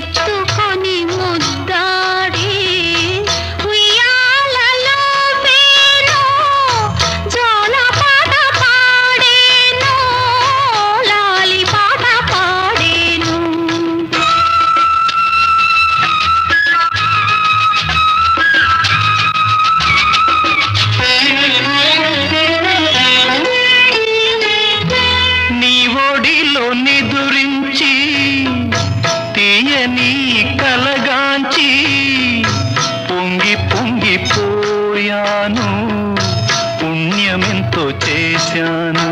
ఎత్తుకొని ముద్దాడి ఉయ్యాలలో పేను జోల పాట పాడేను లాలి పాట పాడేను. నీ ఒడిలో నిదురించి తీయని కలగాంచి పొంగి పొంగిపోయాను, పుణ్యమెంతో చేశాను.